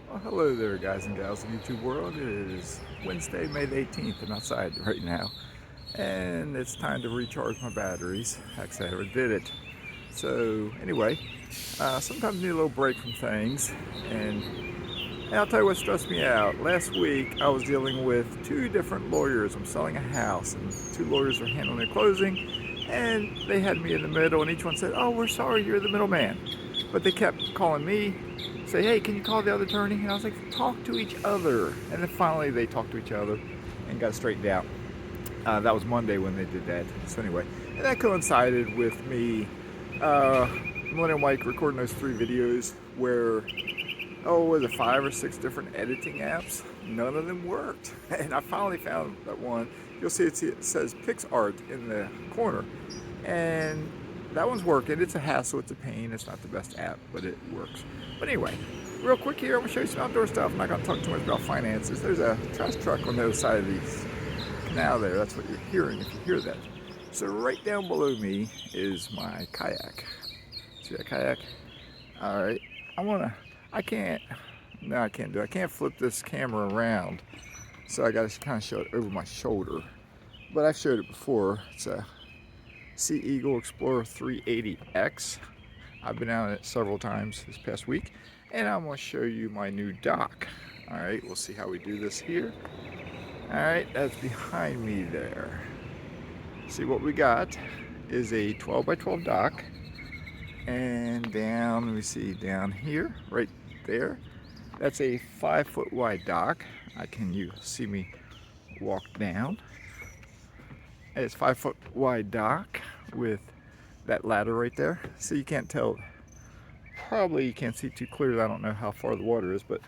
Well, hello there, guys and gals of YouTube world. It is Wednesday, May the 18th. I'm outside right now, and it's time to recharge my batteries. Actually, I never did it. So, anyway, sometimes I need a little break from things, and I'll tell you what stressed me out. Last week, I was dealing with two different lawyers. I'm selling a house, and two lawyers were handling the closing, and they had me in the middle, and each one said, "Oh, we're sorry, you're the middleman." But they kept calling me, say, "Hey, can you call the other attorney?" And I was like, "Talk to each other." And then finally they talked to each other and got straightened out. That was Monday when they did that. So anyway, and that coincided with me, uh, Millennial Mike recording those three videos where, was it 5 or 6 different editing apps? None of them worked. And I finally found that one. You'll see it says PixArt in the corner. And that one's working. It's a hassle, it's a pain. It's not the best app, but it works. But anyway, real quick here, I'm gonna show you some outdoor stuff. I'm not gonna talk too much about finances. There's a trash truck on the other side of the canal there. That's what you're hearing if you hear that. So right down below me is my kayak. See that kayak? All right. I can't, no, I can't do it. I can't flip this camera around. So I gotta kind of show it over my shoulder. But I've showed it before. It's a Sea Eagle Explorer 380X. I've been out on it several times this past week, and I'm going to show you my new dock. All right, we'll see how we do this here. All right, that's behind me there. See, what we got is a 12 by 12 dock, and down, let me see, down here, right there, that's a 5-foot wide dock. You see me walk down. It's 5-foot wide dock with that ladder right there. So you can't tell, probably you can't see too clearly. I don't know how far the water is, but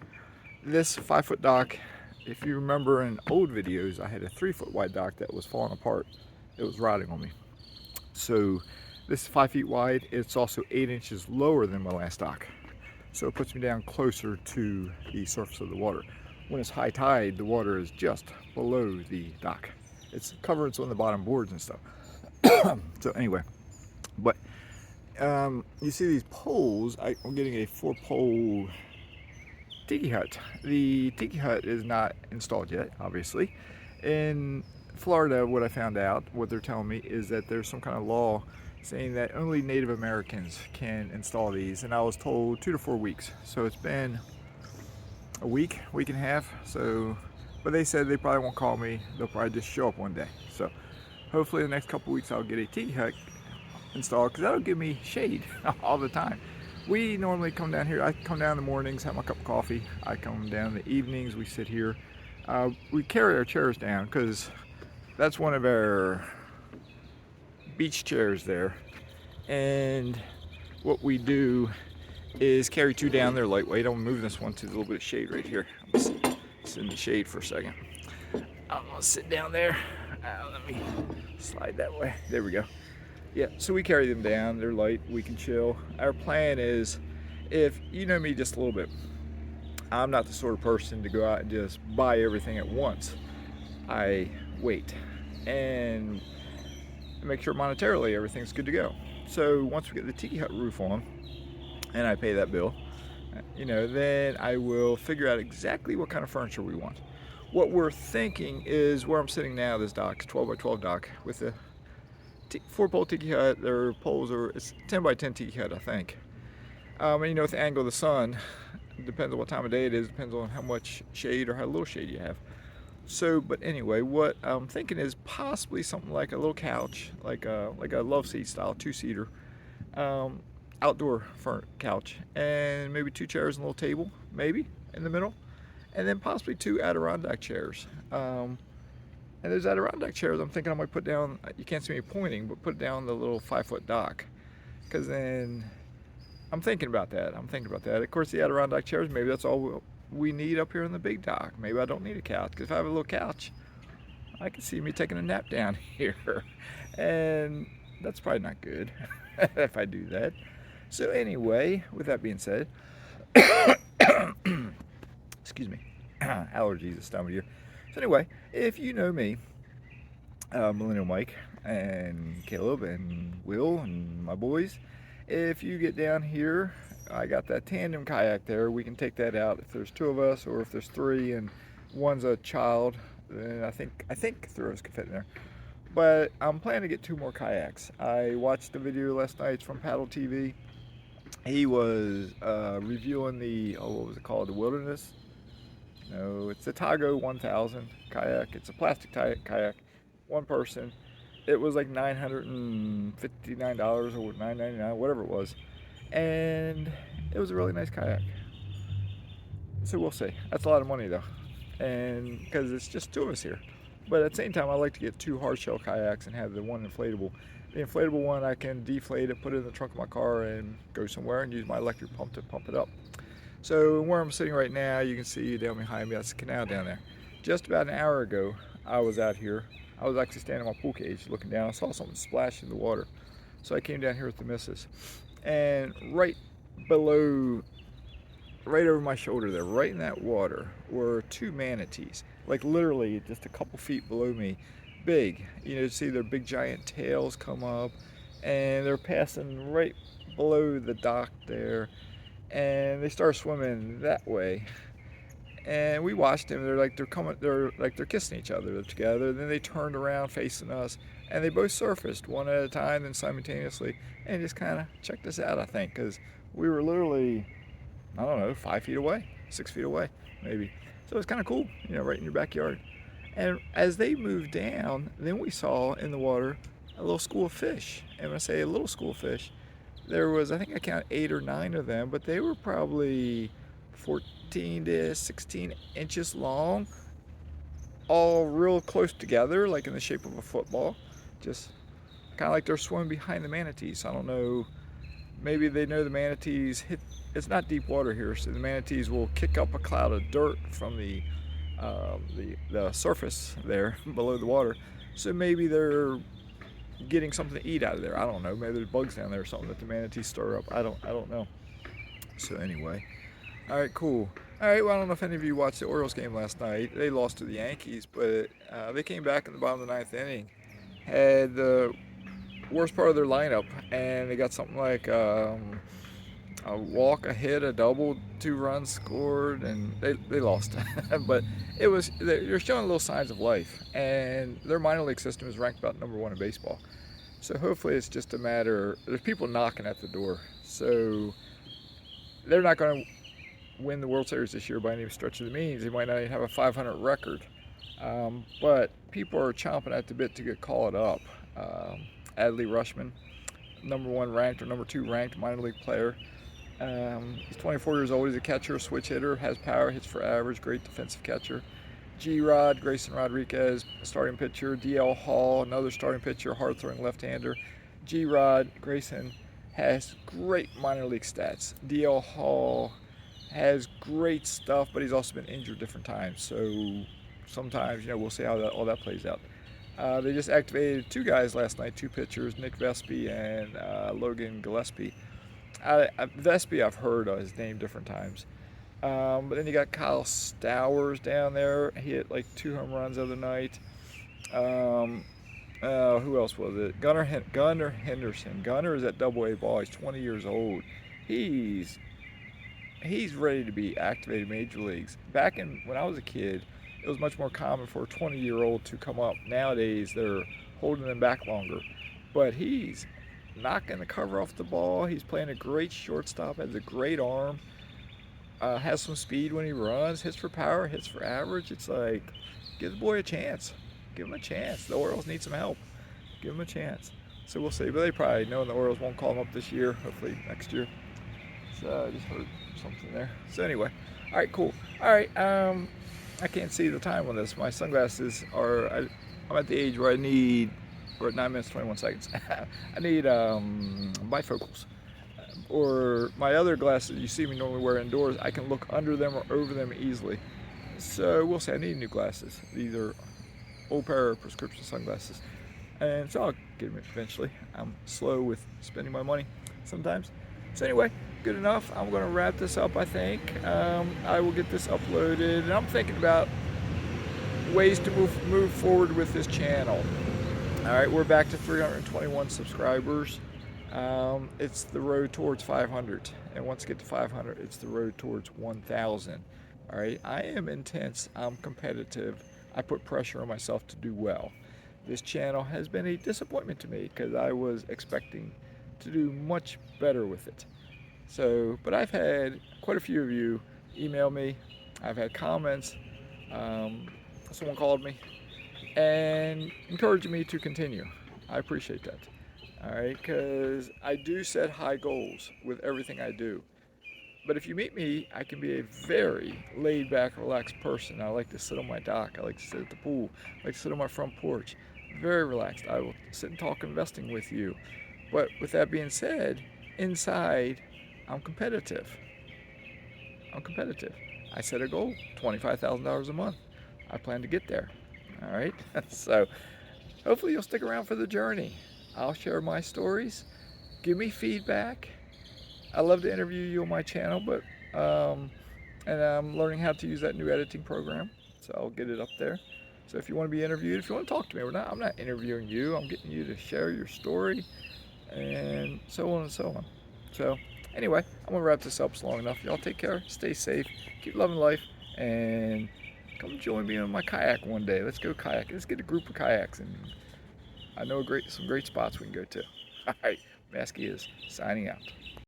this 5-foot dock, if you remember in old videos, I had a 3-foot wide dock that was falling apart. It was rotting on me. So this is 5 feet wide. It's also 8 inches lower than my last dock. So it puts me down closer to the surface of the water. When it's high tide, the water is just below the dock. It's covered on the bottom boards and stuff. So anyway, but you see these poles. I'm getting a 4-pole tiki hut. The tiki hut is not installed yet, obviously. In Florida, what I found out, what they're telling me, is that there's some kind of law saying that only Native Americans can install these, and I was told 2 to 4 weeks. So it's been a week and a half. So, but they said they probably won't call me. They'll probably just show up one day. So hopefully the next couple weeks I'll get a tiki hut installed, because that'll give me shade all the time. We normally come down here. I come down in the mornings, have my cup of coffee. I come down in the evenings. We sit here. We carry our chairs down because that's one of our beach chairs there. And what we do is carry 2 down. They're lightweight. I'm moving this one to a little bit of shade right here. I'm gonna sit in the shade for a second. I'm gonna sit down there. Let me slide that way. There we go. Yeah, so we carry them down. They're light. We can chill. Our plan is, if you know me just a little bit, I'm not the sort of person to go out and just buy everything at once. I wait and make sure monetarily everything's good to go. So once we get the tiki hut roof on and I pay that bill, then I will figure out exactly what kind of furniture we want. What we're thinking is where I'm sitting now, this dock, 12 by 12 dock with the 4-pole tiki hut. Their poles it's 10 by 10 tiki hut, I think. And with the angle of the sun, it depends on what time of day it is, depends on how much shade or how little shade you have. So, but anyway, what I'm thinking is possibly something like a little couch, like a love seat style 2-seater, outdoor couch, and maybe 2 chairs and a little table, maybe in the middle, and then possibly 2 Adirondack chairs. And those Adirondack chairs, I'm thinking I might put down, you can't see me pointing, but put down the little 5-foot dock. Because then, I'm thinking about that. Of course, the Adirondack chairs, maybe that's all we need up here in the big dock. Maybe I don't need a couch, because if I have a little couch, I can see me taking a nap down here. And that's probably not good if I do that. So anyway, with that being said, excuse me, allergies this time of year. So anyway, if you know me, Millennial Mike and Caleb and Will and my boys, if you get down here I got that tandem kayak there. We can take that out if there's two of us, or if there's three and one's a child. Then I think three of us could fit in there. But I'm planning to get two more kayaks. I watched the video last night from Paddle TV. He was reviewing the, what was it called, the Wilderness. No, it's the Tago 1000 kayak. It's a plastic kayak, one person. It was like $959 or $999, whatever it was, and it was a really nice kayak. So we'll see. That's a lot of money though, and because it's just two of us here. But at the same time, I like to get two hard shell kayaks and have the one inflatable. The inflatable one, I can deflate it, put it in the trunk of my car, and go somewhere and use my electric pump to pump it up. So where I'm sitting right now, you can see down behind me, that's the canal down there. Just about an hour ago, I was out here. I was actually standing on my pool cage looking down. I saw something splash in the water. So I came down here with the missus. And right below, right over my shoulder there, right in that water, were two manatees. Like literally just a couple feet below me. Big. You see their big giant tails come up. And they're passing right below the dock there. And they start swimming that way, and we watched them. They're kissing each other. They're together. Then they turned around facing us, and they both surfaced one at a time, then simultaneously, and just kind of checked us out. I think because we were literally, I don't know, 5 feet away, 6 feet away, maybe. So it was kind of cool, right in your backyard. And as they moved down, then we saw in the water a little school of fish. And when I say a little school of fish, there was, I think I counted 8 or 9 of them, but they were probably 14 to 16 inches long, all real close together, like in the shape of a football. Just kind of like they're swimming behind the manatees. I don't know, maybe they know the manatees it's not deep water here, so the manatees will kick up a cloud of dirt from the surface there below the water. So maybe they're getting something to eat out of there. I don't know. Maybe there's bugs down there or something that the manatees stir up. I don't know. So anyway, all right, cool. All right, well, I don't know if any of you watched the Orioles game last night. They lost to the Yankees, but they came back in the bottom of the 9th inning, had the worst part of their lineup, and they got something like a walk, a hit, a double, 2 runs scored, and they lost. But they're showing little signs of life, and their minor league system is ranked about number 1 in baseball. So hopefully it's just a matter, there's people knocking at the door. So they're not going to win the World Series this year by any stretch of the means. They might not even have a 500 record. But people are chomping at the bit to get called up. Adley Rutschman, number 1 ranked or number 2 ranked minor league player. He's 24 years old. He's a catcher, switch hitter, has power, hits for average, great defensive catcher. G-Rod, Grayson Rodriguez, starting pitcher. D.L. Hall, another starting pitcher, hard-throwing left-hander. G-Rod, Grayson has great minor league stats. D.L. Hall has great stuff, but he's also been injured different times. So sometimes, we'll see how all that plays out. They just activated 2 guys last night, 2 pitchers, Nick Vespi and Logan Gillespie. Vespi, I've heard his name different times. But then you got Kyle Stowers down there. He hit like 2 home runs the other night. Who else was it? Gunnar Henderson. Gunnar is at Double-A ball. He's 20 years old. He's ready to be activated major leagues. Back when I was a kid, it was much more common for a 20-year-old to come up. Nowadays, they're holding them back longer. But he's knocking the cover off the ball. He's playing a great shortstop, has a great arm, has some speed when he runs, hits for power, hits for average. It's like, give the boy a chance. Give him a chance. The Orioles need some help. Give him a chance. So we'll see. But they probably know the Orioles won't call him up this year. Hopefully next year. So I just heard something there. So anyway, all right, cool. All right, I can't see the time on this. My sunglasses are, I'm at the age where we're at 9 minutes, 21 seconds. I need bifocals. Or my other glasses you see me normally wear indoors, I can look under them or over them easily. So we'll say I need new glasses. These are old pair of prescription sunglasses. And so I'll get them eventually. I'm slow with spending my money sometimes. So anyway, good enough. I'm going to wrap this up, I think. I will get this uploaded. And I'm thinking about ways to move forward with this channel. All right, we're back to 321 subscribers. It's the road towards 500, and once you get to 500, it's the road towards 1,000. All right, I am intense. I'm competitive. I put pressure on myself to do well. This channel has been a disappointment to me because I was expecting to do much better with it. So, but I've had quite a few of you email me. I've had comments. Um, Someone called me and encouraging me to continue. I appreciate that. All right, because I do set high goals with everything I do. But if you meet me, I can be a very laid back, relaxed person. I like to sit on my dock. I like to sit at the pool. I like to sit on my front porch. Very relaxed. I will sit and talk investing with you. But with that being said, inside, I'm competitive. I'm competitive. I set a goal, $25,000 a month. I plan to get there. All right. So hopefully you'll stick around for the journey. I'll share my stories. Give me feedback. I love to interview you on my channel, but and I'm learning how to use that new editing program, so I'll get it up there. So if you want to be interviewed, if you want to talk to me, I'm not interviewing you. I'm getting you to share your story, and so on and so on. So anyway, I'm gonna wrap this up. It's long enough. Y'all take care. Stay safe. Keep loving life, and come join me on my kayak one day. Let's go kayak. Let's get a group of kayaks, and I know some great spots we can go to. All right, Mazske is signing out.